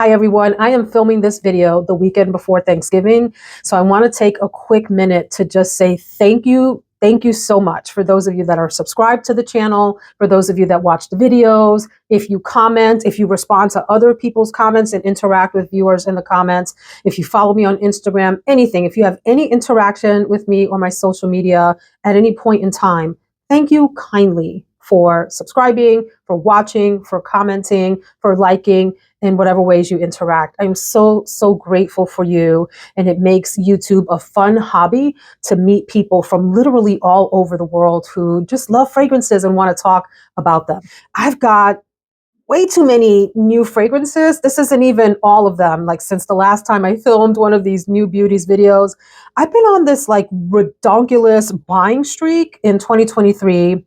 Hi everyone, I am filming this video the weekend before Thanksgiving, so I want to take a quick minute to just say thank you. Thank you so much for those of you that are subscribed to the channel, for those of you that watch the videos, if you comment, if you respond to other people's comments and interact with viewers in the comments, if you follow me on Instagram, anything, if you have any interaction with me or my social media at any point in time, thank you kindly for subscribing, for watching, for commenting, for liking, in whatever ways you interact. I'm so grateful for you. And it makes YouTube a fun hobby to meet people from literally all over the world who just love fragrances and want to talk about them. I've got way too many new fragrances. This isn't even all of them. Like since the last time I filmed one of these new beauties videos, I've been on this like redonkulous buying streak in 2023.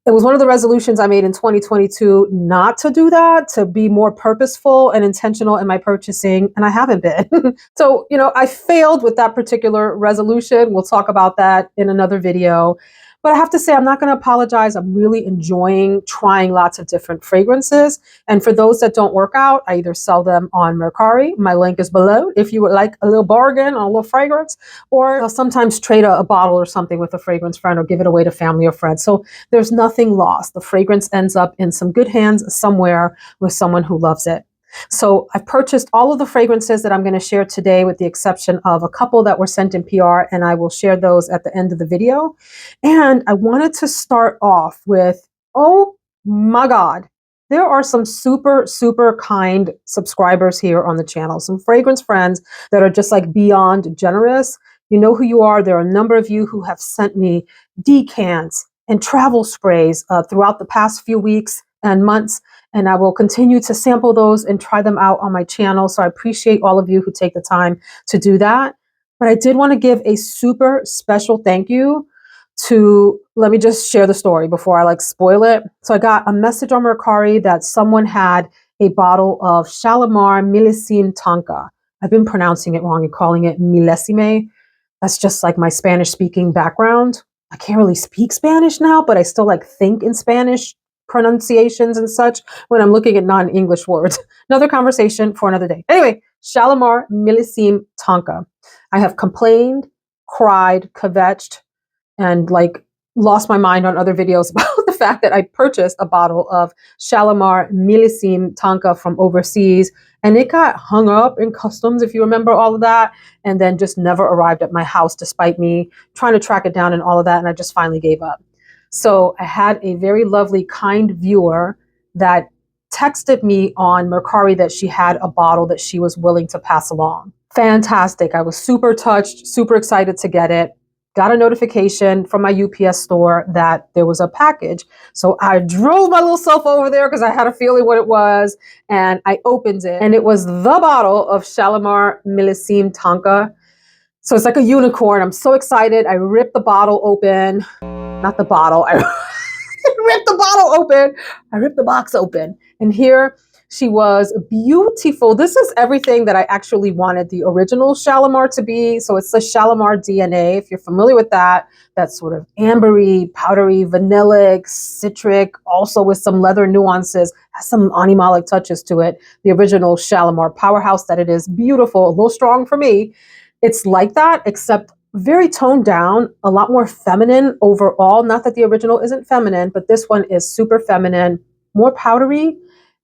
It was one of the resolutions I made in 2022 not to do that, to be more purposeful and intentional in my purchasing, and I haven't been. So, I failed with that particular resolution. We'll talk about that in another video. But I have to say, I'm not going to apologize. I'm really enjoying trying lots of different fragrances. And for those that don't work out, I either sell them on Mercari. My link is below if you would like a little bargain on a little fragrance, or I'll sometimes trade a bottle or something with a fragrance friend or give it away to family or friends. So there's nothing lost. The fragrance ends up in some good hands somewhere with someone who loves it. So I've purchased all of the fragrances that I'm going to share today, with the exception of a couple that were sent in PR, and I will share those at the end of the video. And I wanted to start off with, oh my God, there are some super kind subscribers here on the channel, some fragrance friends that are just like beyond generous. You know who you are. There are a number of you who have sent me decants and travel sprays throughout the past few weeks and months. And I will continue to sample those and try them out on my channel. So I appreciate all of you who take the time to do that. But I did want to give a super special thank you to, let me just share the story before I spoil it. So I got a message on Mercari that someone had a bottle of Shalimar Millésime Tonka. I've been pronouncing it wrong and calling it Millésime. That's just like my Spanish speaking background. I can't really speak Spanish now, but I still think in Spanish pronunciations and such when I'm looking at non-English words. Another conversation for another day. Anyway, Shalimar Millésime Tonka. I have complained, cried, kvetched, and lost my mind on other videos about the fact that I purchased a bottle of Shalimar Millésime Tonka from overseas, and it got hung up in customs, if you remember all of that, and then just never arrived at my house despite me trying to track it down and all of that, and I just finally gave up. So I had a very lovely, kind viewer that texted me on Mercari that she had a bottle that she was willing to pass along. Fantastic. I was super touched, super excited to get it. Got a notification from my UPS store that there was a package. So I drove my little self over there because I had a feeling what it was, and I opened it, and it was the bottle of Shalimar Millésime Tonka. So it's like a unicorn. I'm so excited. I ripped the bottle open. Not the bottle. I ripped the bottle open. I ripped the box open. And here she was, beautiful. This is everything that I actually wanted the original Shalimar to be. So it's the Shalimar DNA. If you're familiar with that, that's sort of ambery, powdery, vanillic, citric, also with some leather nuances, has some animalic touches to it. The original Shalimar powerhouse that it is, beautiful, a little strong for me. It's like that, except very toned down, a lot more feminine overall. Not that the original isn't feminine, but this one is super feminine, more powdery,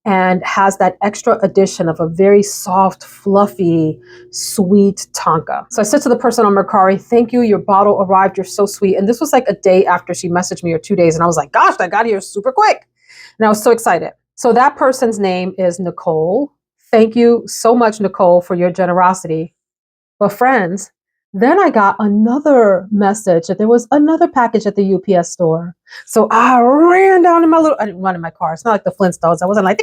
and has that extra addition of a very soft, fluffy, sweet Tonka. So I said to the person on Mercari, thank you, your bottle arrived, you're so sweet. And this was like a day after she messaged me, or 2 days. And I was like, gosh, that got here super quick. And I was so excited. So that person's name is Nicole. Thank you so much, Nicole, for your generosity. But friends, then I got another message that there was another package at the UPS store. So I ran down in I didn't run in my car. It's not like the Flintstones. I wasn't like,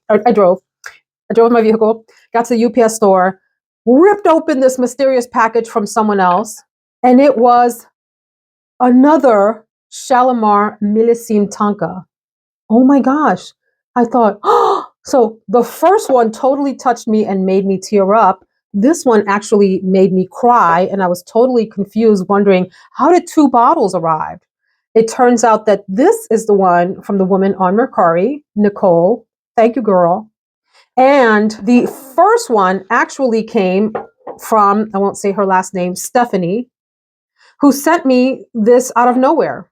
I drove my vehicle, got to the UPS store, ripped open this mysterious package from someone else. And it was another Shalimar Millésime Tonka. Oh my gosh. I thought, oh, so the first one totally touched me and made me tear up. This one actually made me cry, and I was totally confused, wondering, how did 2 bottles arrive? It turns out that this is the one from the woman on Mercari, Nicole. Thank you, girl. And the first one actually came from, I won't say her last name, Stephanie, who sent me this out of nowhere.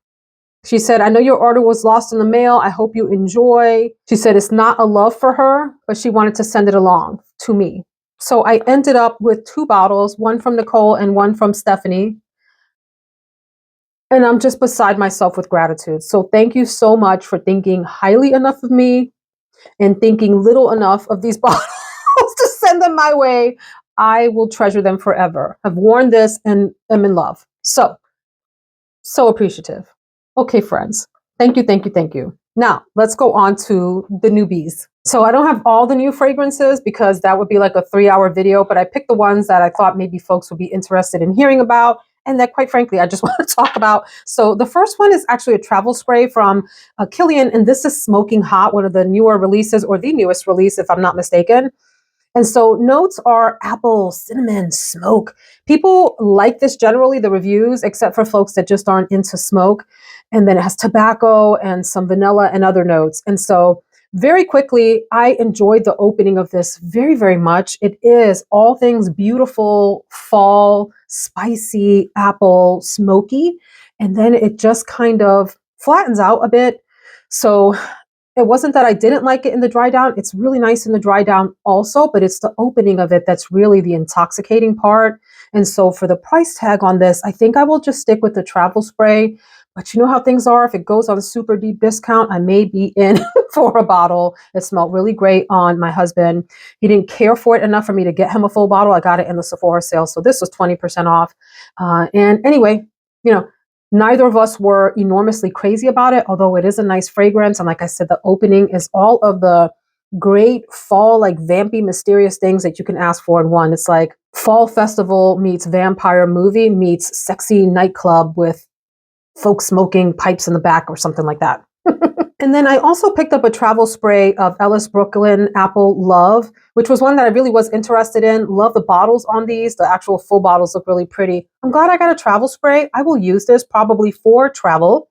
She said, I know your order was lost in the mail. I hope you enjoy. She said it's not a love for her, but she wanted to send it along to me. So I ended up with 2 bottles, one from Nicole and one from Stephanie. And I'm just beside myself with gratitude. So thank you so much for thinking highly enough of me and thinking little enough of these bottles to send them my way. I will treasure them forever. I've worn this and am in love. So appreciative. Okay, friends. Thank you, thank you, thank you. Now, let's go on to the newbies. So I don't have all the new fragrances because that would be like a 3-hour video, but I picked the ones that I thought maybe folks would be interested in hearing about and that, quite frankly, I just want to talk about. So the first one is actually a travel spray from Kilian, and this is Smoking Hot, one of the newer releases, or the newest release, if I'm not mistaken. And so notes are apple, cinnamon, smoke. People like this generally, the reviews, except for folks that just aren't into smoke. And then it has tobacco and some vanilla and other notes. And so very quickly, I enjoyed the opening of this very, very much. It is all things beautiful, fall, spicy, apple, smoky. And then it just kind of flattens out a bit. So it wasn't that I didn't like it in the dry down. It's really nice in the dry down also, but it's the opening of it that's really the intoxicating part. And so for the price tag on this, I think I will just stick with the travel spray. But you know how things are. If it goes on super deep discount, I may be in for a bottle. It smelled really great on my husband. He didn't care for it enough for me to get him a full bottle. I got it in the Sephora sale. So this was 20% off. And anyway, you know, neither of us were enormously crazy about it, although it is a nice fragrance. And like I said, the opening is all of the great fall, like vampy, mysterious things that you can ask for in one. It's like fall festival meets vampire movie meets sexy nightclub with folks smoking pipes in the back or something like that. And then I also picked up a travel spray of Ellis Brooklyn Apple Love, which was one that I really was interested in. Love the bottles on these. The actual full bottles look really pretty. I'm glad I got a travel spray. I will use this probably for travel.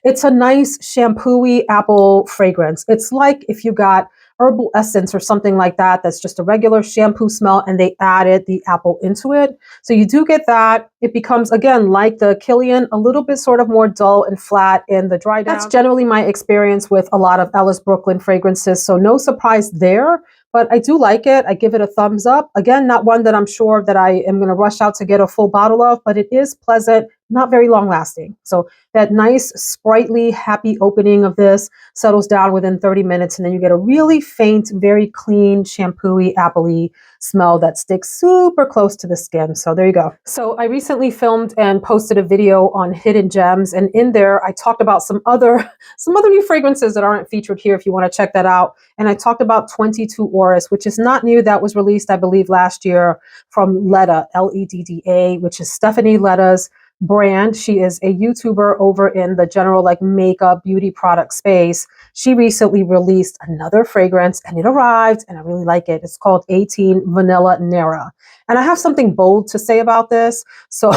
It's a nice shampoo-y apple fragrance. It's like if you got herbal essence or something like that, that's just a regular shampoo smell, and they added the apple into it. So you do get that. It becomes, again, like the Kilian, a little bit sort of more dull and flat in the dry down. That's generally my experience with a lot of Ellis Brooklyn fragrances, so no surprise there. But I do like it. I give it a thumbs up. Again, not one that I'm sure that I am going to rush out to get a full bottle of, but it is pleasant, not very long lasting. So that nice, sprightly, happy opening of this settles down within 30 minutes, and then you get a really faint, very clean, shampoo-y, apple-y smell that sticks super close to the skin. So there you go. So I recently filmed and posted a video on hidden gems, and in there I talked about some other new fragrances that aren't featured here if you want to check that out. And I talked about 22 Oris, which is not new. That was released, I believe, last year from Ledda, Ledda, which is Stephanie Ledda's brand. She is a YouTuber over in the general like makeup beauty product space. She recently released another fragrance and it arrived and I really like it. It's called 18 Vanilla Nera. And I have something bold to say about this. So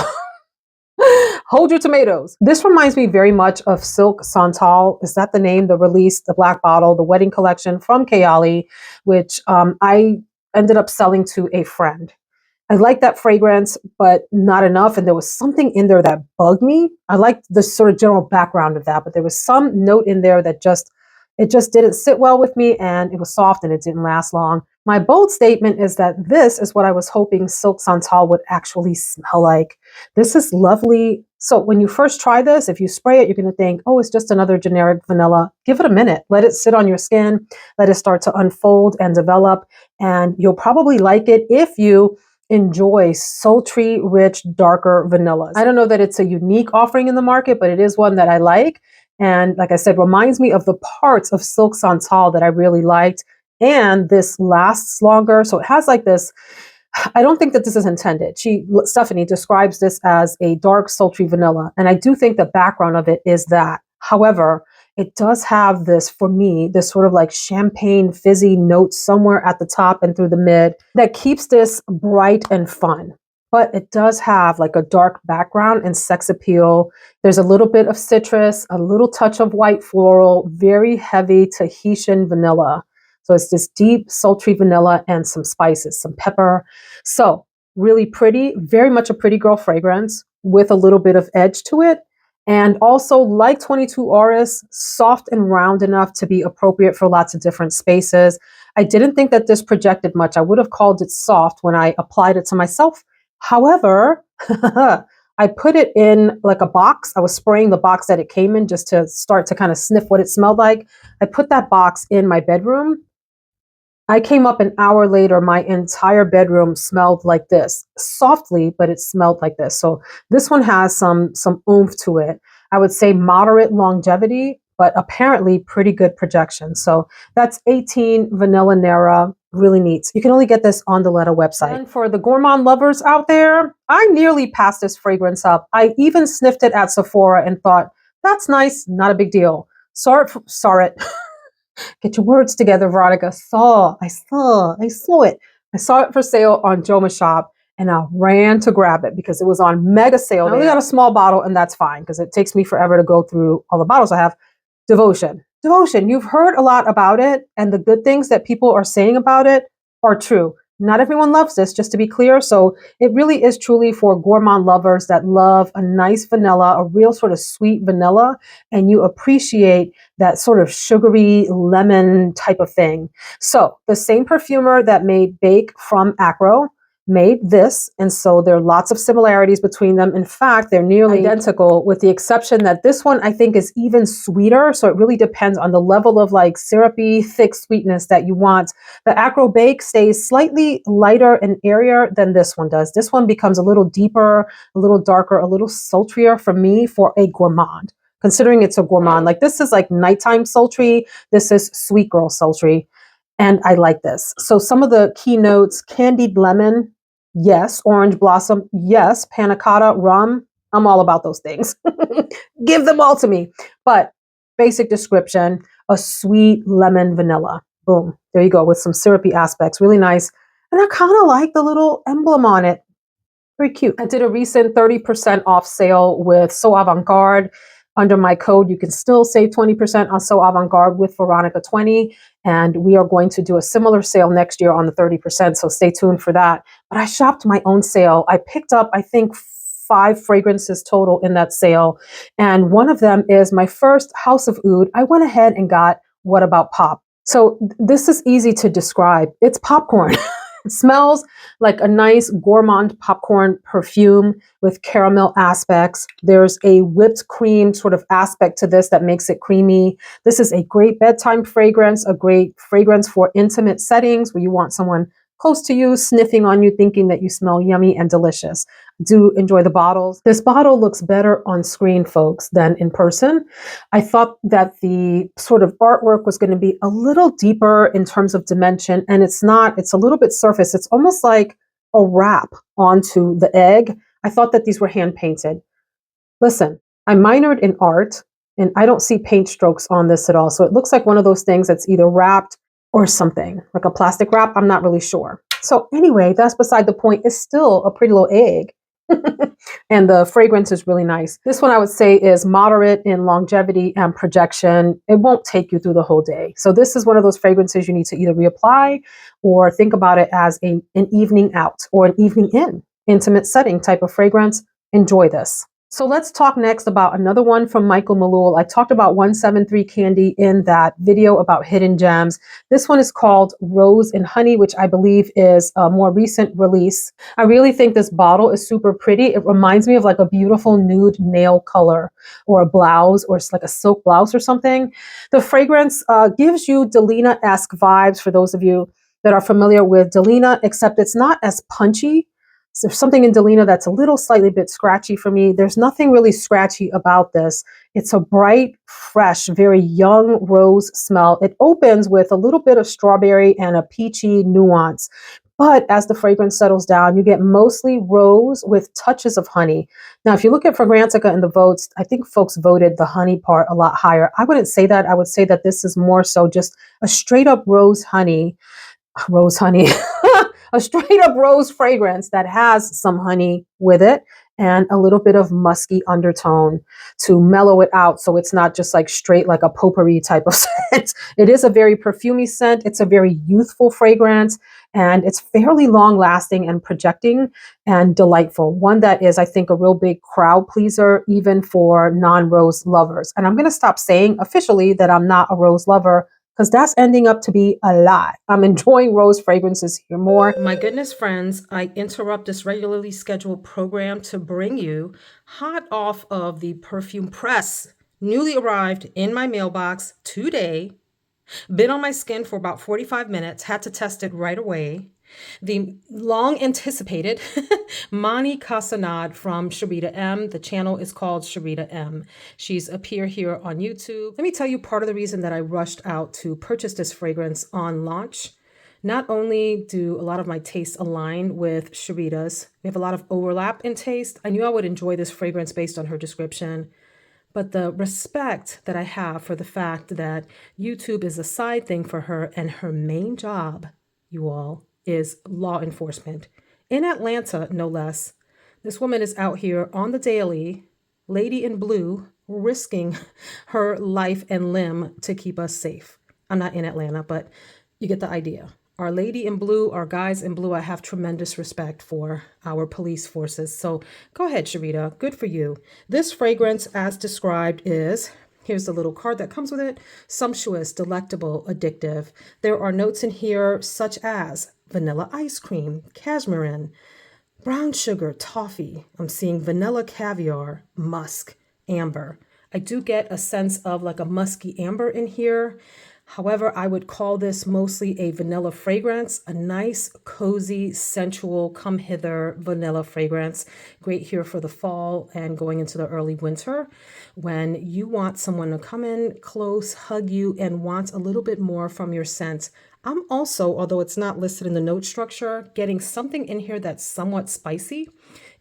hold your tomatoes. This reminds me very much of Silk Santal. Is that the name? The release, the black bottle, the wedding collection from Kayali, which I ended up selling to a friend. I liked that fragrance, but not enough. And there was something in there that bugged me. I liked the sort of general background of that, but there was some note in there that it just didn't sit well with me, and it was soft and it didn't last long. My bold statement is that this is what I was hoping Silk Santal would actually smell like. This is lovely. So when you first try this, if you spray it, you're going to think, oh, it's just another generic vanilla. Give it a minute. Let it sit on your skin. Let it start to unfold and develop. And you'll probably like it if you enjoy sultry, rich, darker vanillas. I don't know that it's a unique offering in the market, but it is one that I like. And like I said, reminds me of the parts of Silk Santal that I really liked. And this lasts longer. So it has like this, I don't think that this is intended. Stephanie describes this as a dark, sultry vanilla. And I do think the background of it is that. However, it does have this, for me, this sort of like champagne fizzy note somewhere at the top and through the mid that keeps this bright and fun. But it does have like a dark background and sex appeal. There's a little bit of citrus, a little touch of white floral, very heavy Tahitian vanilla. So it's this deep, sultry vanilla and some spices, some pepper. So really pretty, very much a pretty girl fragrance with a little bit of edge to it. And also, like 22 Auris, soft and round enough to be appropriate for lots of different spaces. I didn't think that this projected much. I would have called it soft when I applied it to myself. However, I put it in like a box. I was spraying the box that it came in just to start to kind of sniff what it smelled like. I put that box in my bedroom. I came up an hour later, my entire bedroom smelled like this, softly, but it smelled like this. So this one has some oomph to it. I would say moderate longevity, but apparently pretty good projection. So that's 18 Vanilla Nera, really neat. You can only get this on the Ledda website. And for the gourmand lovers out there, I nearly passed this fragrance up. I even sniffed it at Sephora and thought, that's nice, not a big deal. Saw it. Get your words together, Veronica. I saw it. I saw it for sale on Joma Shop and I ran to grab it because it was on mega sale. I only got a small bottle and that's fine because it takes me forever to go through all the bottles I have. Devotion. You've heard a lot about it and the good things that people are saying about it are true. Not everyone loves this, just to be clear. So it really is truly for gourmand lovers that love a nice vanilla, a real sort of sweet vanilla, and you appreciate that sort of sugary lemon type of thing. So the same perfumer that made Bake from Acro made this, and so there are lots of similarities between them. In fact, they're nearly identical, with the exception that this one I think is even sweeter. So it really depends on the level of like syrupy, thick sweetness that you want. The Acro Bake stays slightly lighter and airier than this one does. This one becomes a little deeper, a little darker, a little sultrier for me for a gourmand. Considering it's a gourmand, like this is like nighttime sultry, this is sweet girl sultry. And I like this. So some of the key notes: candied lemon, yes. Orange blossom, yes. Panna cotta, rum, I'm all about those things. Give them all to me. But basic description, a sweet lemon vanilla. Boom, there you go, with some syrupy aspects, really nice. And I kind of like the little emblem on it. Very cute. I did a recent 30% off sale with So Avant-Garde. Under my code, you can still save 20% on So Avant-Garde with Veronica20. And we are going to do a similar sale next year on the 30%. So stay tuned for that. But I shopped my own sale. I picked up, I think, 5 fragrances total in that sale. And one of them is my first House of Oud. I went ahead and got What About Pop. So this is easy to describe. It's popcorn. It smells like a nice gourmand popcorn perfume with caramel aspects. There's a whipped cream sort of aspect to this that makes it creamy. This is a great bedtime fragrance, a great fragrance for intimate settings where you want someone close to you, sniffing on you, thinking that you smell yummy and delicious. Do enjoy the bottles. This bottle looks better on screen, folks, than in person. I thought that the sort of artwork was going to be a little deeper in terms of dimension, and it's not. It's a little bit surface. It's almost like a wrap onto the egg. I thought that these were hand painted. Listen, I minored in art, and I don't see paint strokes on this at all. So it looks like one of those things that's either wrapped or something, like a plastic wrap. I'm not really sure. So anyway, that's beside the point. It's still a pretty little egg. And the fragrance is really nice. This one I would say is moderate in longevity and projection. It won't take you through the whole day. So this is one of those fragrances you need to either reapply or think about it as an evening out or an evening in, intimate setting type of fragrance. Enjoy this. So let's talk next about another one from Michael Malul. I talked about 173 Candy in that video about hidden gems. This one is called Rose and Honey, which I believe is a more recent release. I really think this bottle is super pretty. It reminds me of like a beautiful nude nail color or a blouse or like a silk blouse or something. The fragrance gives you Delina-esque vibes for those of you that are familiar with Delina, except it's not as punchy. So there's something in Delina that's a little slightly bit scratchy for me. There's nothing really scratchy about this. It's a bright, fresh, very young rose smell. It opens with a little bit of strawberry and a peachy nuance. But as the fragrance settles down, you get mostly rose with touches of honey. Now, if you look at Fragrantica in the votes, I think folks voted the honey part a lot higher. I wouldn't say that. I would say that this is more so just a straight up rose honey. a straight up rose fragrance that has some honey with it and a little bit of musky undertone to mellow it out so it's not just like straight like a potpourri type of scent. It is a very perfumey scent. It's a very youthful fragrance and it's fairly long lasting and projecting and delightful. One that is, I think, a real big crowd pleaser even for non-rose lovers. And I'm going to stop saying officially that I'm not a rose lover because that's ending up to be a lie. I'm enjoying rose fragrances here more. My goodness, friends, I interrupt this regularly scheduled program to bring you, hot off of the perfume press, newly arrived in my mailbox today, been on my skin for about 45 minutes, had to test it right away. The long anticipated Mahni Cassonade from Sharida M. The channel is called Sharida M. She's a peer here on YouTube. Let me tell you part of the reason that I rushed out to purchase this fragrance on launch. Not only do a lot of my tastes align with Sharida's, we have a lot of overlap in taste. I knew I would enjoy this fragrance based on her description. But the respect that I have for the fact that YouTube is a side thing for her and her main job, you all, is law enforcement. In Atlanta, no less. This woman is out here on the daily, lady in blue, risking her life and limb to keep us safe. I'm not in Atlanta, but you get the idea. Our lady in blue, our guys in blue, I have tremendous respect for our police forces. So go ahead, Sharida. Good for you. This fragrance, as described, is, here's the little card that comes with it, sumptuous, delectable, addictive. There are notes in here such as vanilla ice cream, cashmere, brown sugar, toffee. I'm seeing vanilla caviar, musk, amber. I do get a sense of like a musky amber in here. However, I would call this mostly a vanilla fragrance, a nice, cozy, sensual, come hither vanilla fragrance. Great here for the fall and going into the early winter when you want someone to come in close, hug you, and want a little bit more from your scent. I'm also, although it's not listed in the note structure, getting something in here that's somewhat spicy,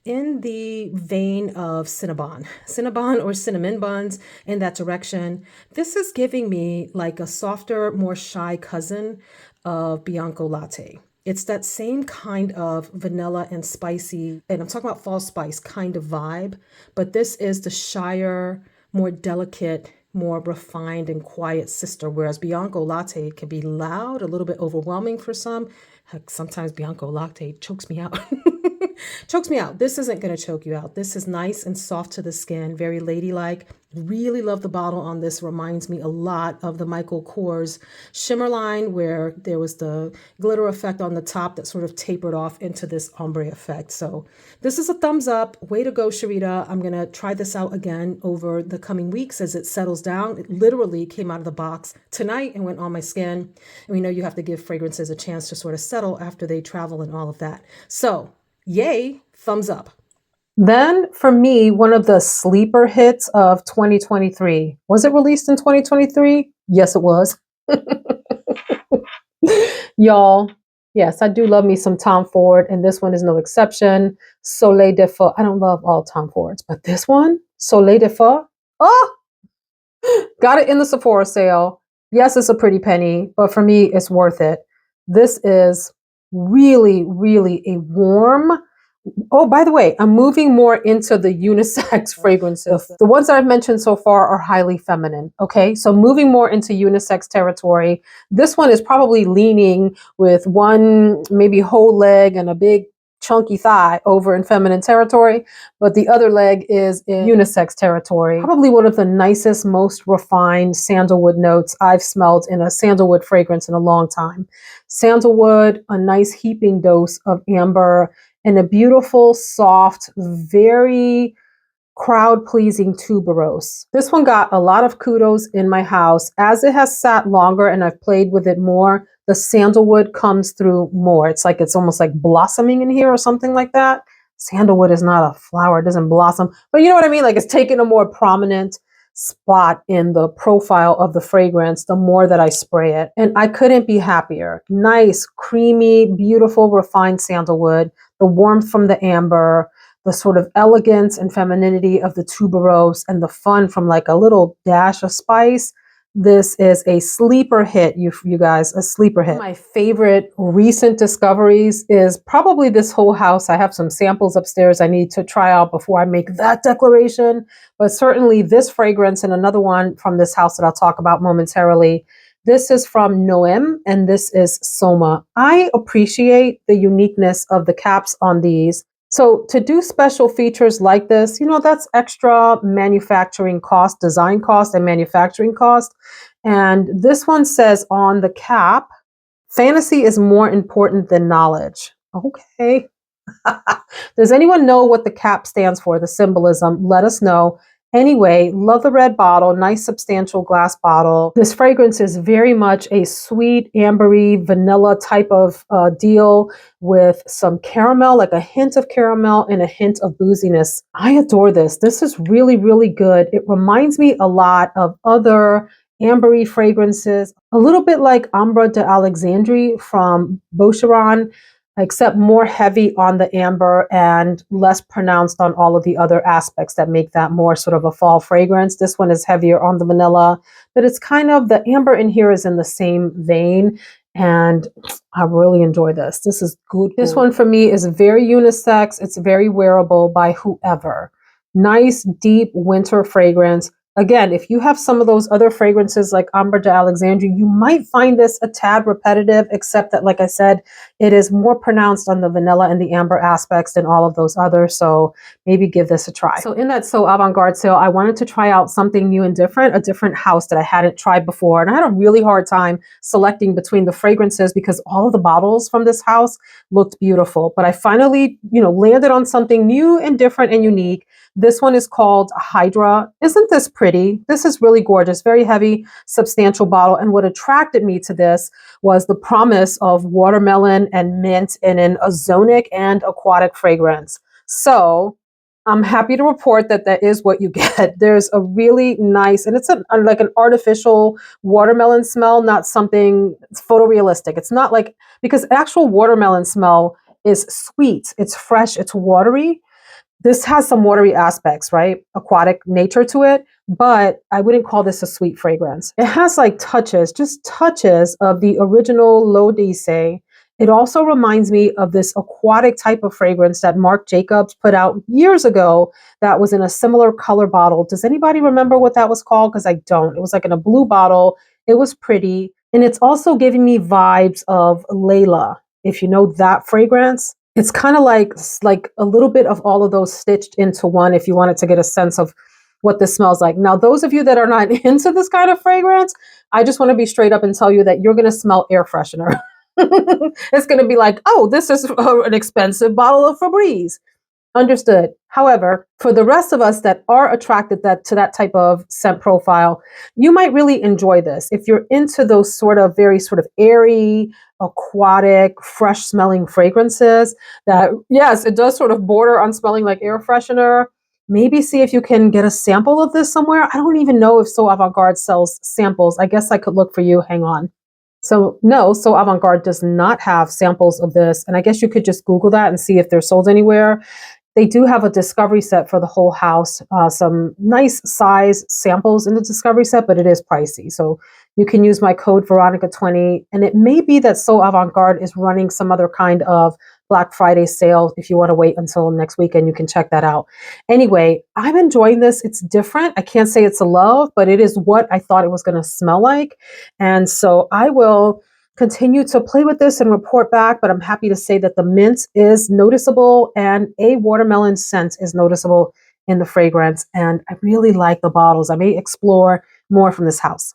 in the vein of Cinnabon or cinnamon buns, in that direction. This is giving me like a softer, more shy cousin of Bianco Latte. It's that same kind of vanilla and spicy, and I'm talking about fall spice kind of vibe, but this is the shyer, more delicate, more refined and quiet sister, whereas Bianco Latte can be loud, a little bit overwhelming for some. Heck, sometimes Bianco Latte chokes me out. Chokes me out. This isn't going to choke you out. This is nice and soft to the skin, very ladylike. Really love the bottle on this. Reminds me a lot of the Michael Kors shimmer line where there was the glitter effect on the top that sort of tapered off into this ombre effect. So this is a thumbs up. Way to go, Sharida. I'm going to try this out again over the coming weeks as it settles down. It literally came out of the box tonight and went on my skin. And we know you have to give fragrances a chance to sort of settle after they travel and all of that. So yay, thumbs up. Then for me, one of the sleeper hits of 2023. Was it released in 2023? Yes, it was. Y'all, yes, I do love me some Tom Ford, and this one is no exception. Soleil de Feu. I don't love all Tom Fords, but this one, Soleil de Feu. Oh, got it in the Sephora sale. Yes, it's a pretty penny, but for me, it's worth it. This is really, really a warm. Oh, by the way, I'm moving more into the unisex fragrances. The ones that I've mentioned so far are highly feminine. Okay, so moving more into unisex territory. This one is probably leaning with one maybe whole leg and a big chunky thigh over in feminine territory, but the other leg is in unisex territory. Probably one of the nicest, most refined sandalwood notes I've smelled in a sandalwood fragrance in a long time. Sandalwood, a nice heaping dose of amber, and a beautiful, soft, very crowd-pleasing tuberose. This one got a lot of kudos in my house. As it has sat longer and I've played with it more, the sandalwood comes through more. It's like it's almost like blossoming in here or something like that. Sandalwood is not a flower, it doesn't blossom, but you know what I mean? Like it's taking a more prominent spot in the profile of the fragrance the more that I spray it. And I couldn't be happier. Nice, creamy, beautiful, refined sandalwood, the warmth from the amber, the sort of elegance and femininity of the tuberose, and the fun from like a little dash of spice. This is a sleeper hit, you guys, a sleeper hit. My favorite recent discoveries is probably this whole house. I have some samples upstairs I need to try out before I make that declaration, but certainly this fragrance and another one from this house that I'll talk about momentarily. This is from Noeme and this is Soma. I appreciate the uniqueness of the caps on these. So to do special features like this, you know, that's extra manufacturing cost, design cost, and manufacturing cost. And this one says on the cap, fantasy is more important than knowledge. Okay. Does anyone know what the cap stands for, the symbolism? Let us know. Anyway, love the red bottle, nice substantial glass bottle. This fragrance is very much a sweet, ambery, vanilla type of deal with some caramel, like a hint of caramel and a hint of booziness. I adore this. This is really, really good. It reminds me a lot of other ambery fragrances, a little bit like Ambre d'Alexandrie from Boucheron, except more heavy on the amber and less pronounced on all of the other aspects that make that more sort of a fall fragrance. This one is heavier on the vanilla, but it's kind of, the amber in here is in the same vein, and I really enjoy this. This is good. This one for me is very unisex. It's very wearable by whoever. Nice, deep winter fragrance. Again, if you have some of those other fragrances like Ambre d'Alexandrie, you might find this a tad repetitive, except that, like I said, it is more pronounced on the vanilla and the amber aspects than all of those others. So maybe give this a try. So in that So Avant-Garde sale, I wanted to try out something new and different, a different house that I hadn't tried before. And I had a really hard time selecting between the fragrances because all of the bottles from this house looked beautiful. But I finally, you know, landed on something new and different and unique. This one is called Hydra. Isn't this pretty? This is really gorgeous, very heavy, substantial bottle. And what attracted me to this was the promise of watermelon and mint in an ozonic and aquatic fragrance. So I'm happy to report that that is what you get. There's a really nice, and it's like an artificial watermelon smell, not something photorealistic. It's not like, because actual watermelon smell is sweet, it's fresh, it's watery. This has some watery aspects, right? Aquatic nature to it, but I wouldn't call this a sweet fragrance. It has like touches, just touches of the original L'Odyssée. It also reminds me of this aquatic type of fragrance that Marc Jacobs put out years ago that was in a similar color bottle. Does anybody remember what that was called? Because I don't. It was like in a blue bottle. It was pretty. And it's also giving me vibes of Layla, if you know that fragrance. It's kind of like a little bit of all of those stitched into one if you wanted to get a sense of what this smells like. Now, those of you that are not into this kind of fragrance, I just want to be straight up and tell you that you're going to smell air freshener. It's going to be like, oh, this is an expensive bottle of Febreze. Understood. However, for the rest of us that are attracted to that type of scent profile, you might really enjoy this. If you're into those sort of very sort of airy, aquatic, fresh smelling fragrances that, yes, it does sort of border on smelling like air freshener. Maybe see if you can get a sample of this somewhere. I don't even know if So Avant-Garde sells samples. I guess I could look for you. Hang on. So no, So Avant-Garde does not have samples of this. And I guess you could just Google that and see if they're sold anywhere. They do have a discovery set for the whole house, some nice size samples in the discovery set, but it is pricey. So you can use my code Veronica20, and it may be that So Avant-Garde is running some other kind of Black Friday sale. If you want to wait until next weekend, you can check that out. Anyway, I'm enjoying this. It's different. I can't say it's a love, but it is what I thought it was going to smell like. And so I will continue to play with this and report back, but I'm happy to say that the mint is noticeable and a watermelon scent is noticeable in the fragrance. And I really like the bottles. I may explore more from this house.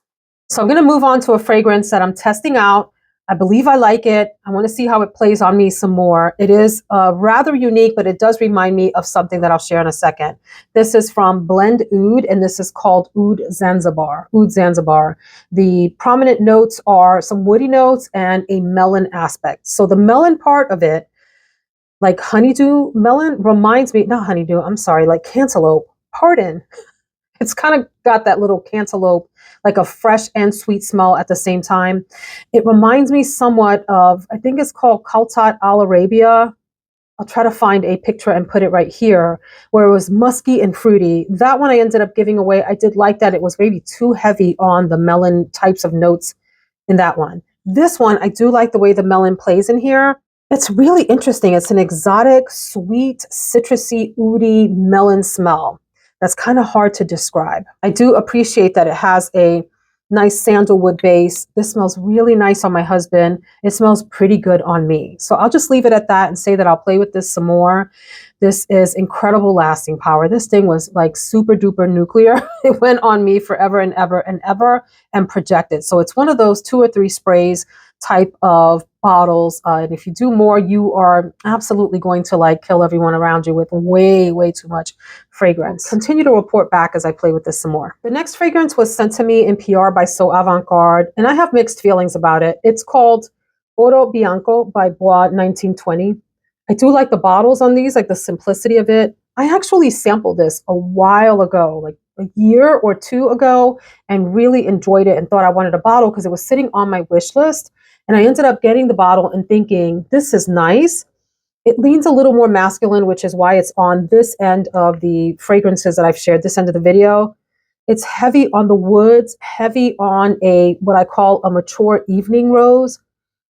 So I'm going to move on to a fragrance that I'm testing out. I believe I like it. I want to see how it plays on me some more. It is rather unique, but it does remind me of something that I'll share in a second. This is from Blend Oud, and this is called Oud Zanzibar. Oud Zanzibar. The prominent notes are some woody notes and a melon aspect. So the melon part of it, like honeydew melon, reminds me, not honeydew, I'm sorry, like cantaloupe. Pardon. It's kind of got that little cantaloupe, like a fresh and sweet smell at the same time. It reminds me somewhat of, I think it's called Khaltat Al Arabia. I'll try to find a picture and put it right here, where it was musky and fruity. That one I ended up giving away. I did like that. It was maybe too heavy on the melon types of notes in that one. This one, I do like the way the melon plays in here. It's really interesting. It's an exotic, sweet, citrusy, oody melon smell. That's kind of hard to describe. I do appreciate that it has a nice sandalwood base. This smells really nice on my husband. It smells pretty good on me. So I'll just leave it at that and say that I'll play with this some more. This is incredible lasting power. This thing was like super duper nuclear. It went on me forever and ever and ever and projected. So it's one of those 2 or 3 sprays type of bottles. And if you do more, you are absolutely going to like kill everyone around you with way, way too much fragrance. I'll continue to report back as I play with this some more. The next fragrance was sent to me in PR by So Avant-Garde, and I have mixed feelings about it. It's called Oro Bianco by Bois 1920. I do like the bottles on these, like the simplicity of it. I actually sampled this a while ago, like a year or 2 ago, and really enjoyed it and thought I wanted a bottle because it was sitting on my wish list. And I ended up getting the bottle and thinking, this is nice. It leans a little more masculine, which is why it's on this end of the fragrances that I've shared, this end of the video. It's heavy on the woods, heavy on what I call a mature evening rose.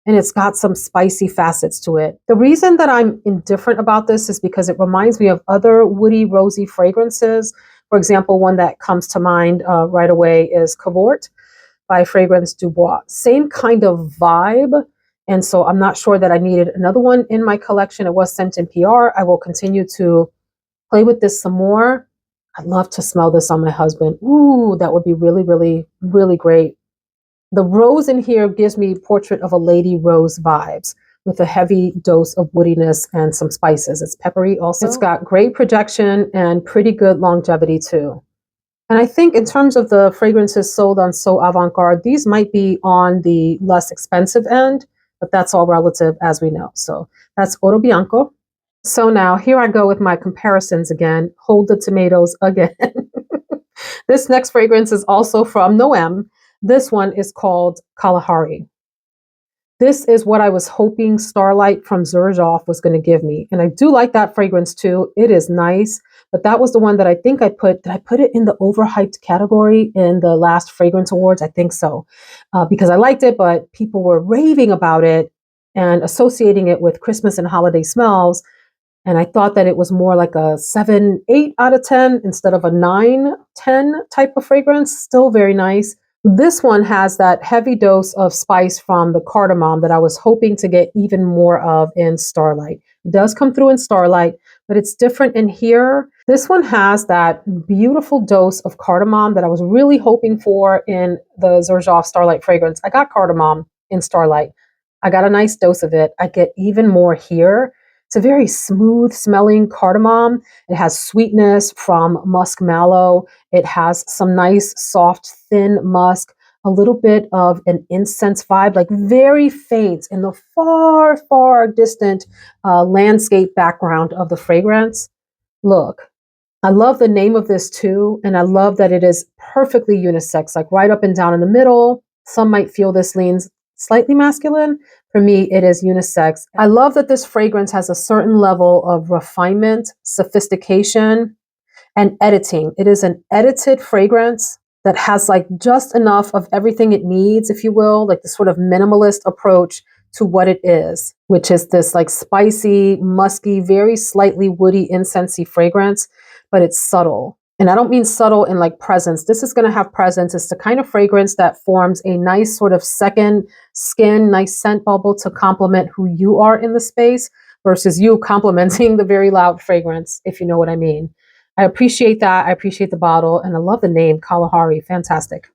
And it's got some spicy facets to it. The reason that I'm indifferent about this is because it reminds me of other woody, rosy fragrances. For example, one that comes to mind right away is Cavort by Fragrance du Bois. Same kind of vibe. And so I'm not sure that I needed another one in my collection. It was sent in PR. I will continue to play with this some more. I'd love to smell this on my husband. Ooh, that would be really, really, really great. The rose in here gives me Portrait of a Lady Rose vibes with a heavy dose of woodiness and some spices. It's peppery also. It's got great projection and pretty good longevity too. And I think in terms of the fragrances sold on So Avant-Garde, these might be on the less expensive end, but that's all relative as we know. So that's Oro Bianco. So now here I go with my comparisons again. Hold the tomatoes again. This next fragrance is also from Noeme. This one is called Kalahari. This is what I was hoping Starlight from Xerjoff was going to give me. And I do like that fragrance too. It is nice. But that was the one that I think did I put it in the overhyped category in the last fragrance awards? I think so. Because I liked it, but people were raving about it and associating it with Christmas and holiday smells. And I thought that it was more like a 7, 8 out of 10 instead of a 9, 10 type of fragrance. Still very nice. This one has that heavy dose of spice from the cardamom that I was hoping to get even more of in Starlight. It does come through in Starlight, but it's different in here. This one has that beautiful dose of cardamom that I was really hoping for in the Xerjoff Starlight fragrance. I got cardamom in Starlight. I got a nice dose of it. I get even more here. It's a very smooth smelling cardamom. It has sweetness from musk mallow. It has some nice, soft, thin musk, a little bit of an incense vibe, like very faint in the far, far distant landscape background of the fragrance. Look, I love the name of this too. And I love that it is perfectly unisex, like right up and down in the middle. Some might feel this leans slightly masculine. For me, it is unisex. I love that this fragrance has a certain level of refinement, sophistication, and editing. It is an edited fragrance that has like just enough of everything it needs, if you will, like the sort of minimalist approach to what it is, which is this like spicy, musky, very slightly woody, incensey fragrance, but it's subtle. And I don't mean subtle in like presence. This is going to have presence. It's the kind of fragrance that forms a nice sort of second skin, nice scent bubble to complement who you are in the space versus you complementing the very loud fragrance, if you know what I mean. I appreciate that. I appreciate the bottle. And I love the name, Kalahari. Fantastic.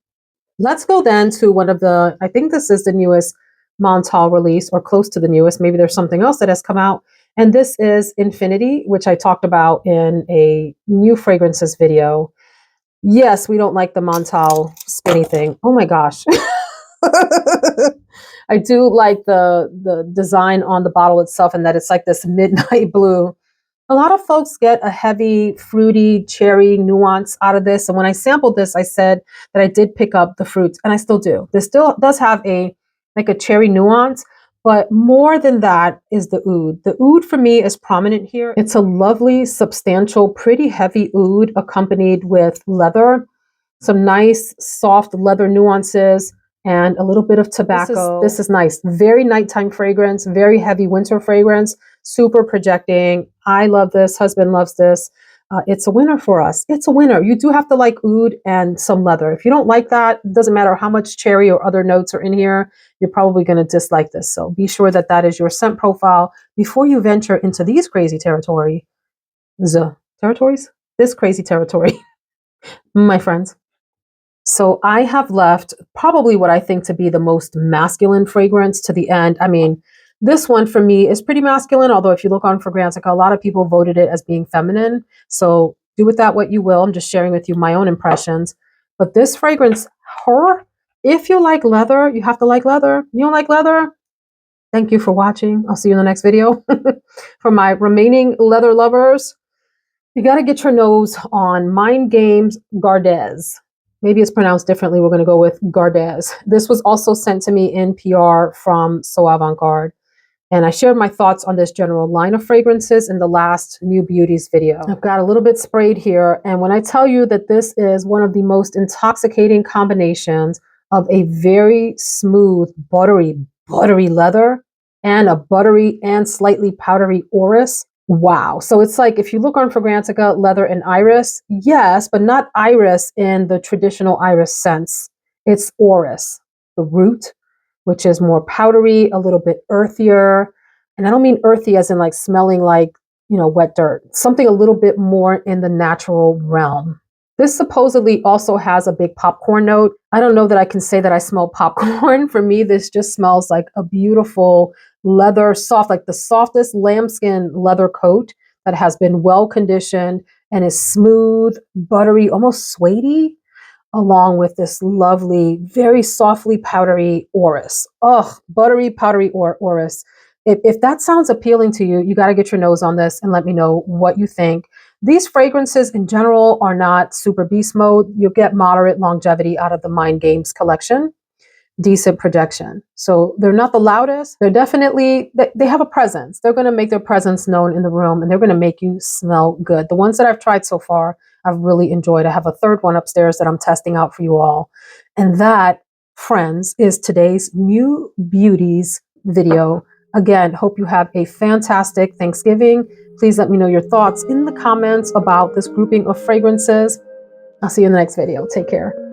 Let's go then to one of the, I think this is the newest Montale release or close to the newest. Maybe there's something else that has come out. And this is Infinity, which I talked about in a new fragrances video. Yes, we don't like the Montale spinny thing. Oh my gosh. I do like the design on the bottle itself and that it's like this midnight blue. A lot of folks get a heavy, fruity, cherry nuance out of this. And when I sampled this, I said that I did pick up the fruits, and I still do. This still does have a cherry nuance, But more than that is the oud. The oud for me is prominent here. It's a lovely, substantial, pretty heavy oud accompanied with leather, some nice, soft leather nuances, and a little bit of tobacco. This is nice. Very nighttime fragrance, very heavy winter fragrance, super projecting. I love this. Husband loves this. It's a winner for us. It's a winner. You do have to like oud and some leather. If you don't like that, it doesn't matter how much cherry or other notes are in here, you're probably going to dislike this. So be sure that that is your scent profile before you venture into these crazy territories. This crazy territory, my friends. So I have left probably what I think to be the most masculine fragrance to the end. I mean, this one for me is pretty masculine, although if you look on Fragrantica, a lot of people voted it as being feminine. So do with that what you will. I'm just sharing with you my own impressions. But this fragrance, her, if you like leather, you have to like leather. You don't like leather? Thank you for watching. I'll see you in the next video. For my remaining leather lovers, you got to get your nose on Mind Games Gardez. Maybe it's pronounced differently. We're going to go with Gardez. This was also sent to me in PR from So Avant-Garde. And I shared my thoughts on this general line of fragrances in the last New Beauties video. I've got a little bit sprayed here. And when I tell you that this is one of the most intoxicating combinations of a very smooth, buttery leather and a buttery and slightly powdery orris, wow. So it's like if you look on Fragrantica, leather and iris, yes, but not iris in the traditional iris sense. It's orris, the root, which is more powdery, a little bit earthier. And I don't mean earthy as in like smelling like, wet dirt. Something a little bit more in the natural realm. This supposedly also has a big popcorn note. I don't know that I can say that I smell popcorn. For me, this just smells like a beautiful leather, soft, like the softest lambskin leather coat that has been well conditioned and is smooth, buttery, almost suede-y, along with this lovely, very softly powdery orris. Oh, buttery, powdery orris. If that sounds appealing to you, you got to get your nose on this and let me know what you think. These fragrances in general are not super beast mode. You'll get moderate longevity out of the Mind Games collection. Decent projection. So they're not the loudest. They're definitely, they have a presence. They're going to make their presence known in the room and they're going to make you smell good. The ones that I've tried so far, I've really enjoyed. I have a third one upstairs that I'm testing out for you all. And that, friends, is today's New Beauties video. Again, hope you have a fantastic Thanksgiving. Please let me know your thoughts in the comments about this grouping of fragrances. I'll see you in the next video. Take care.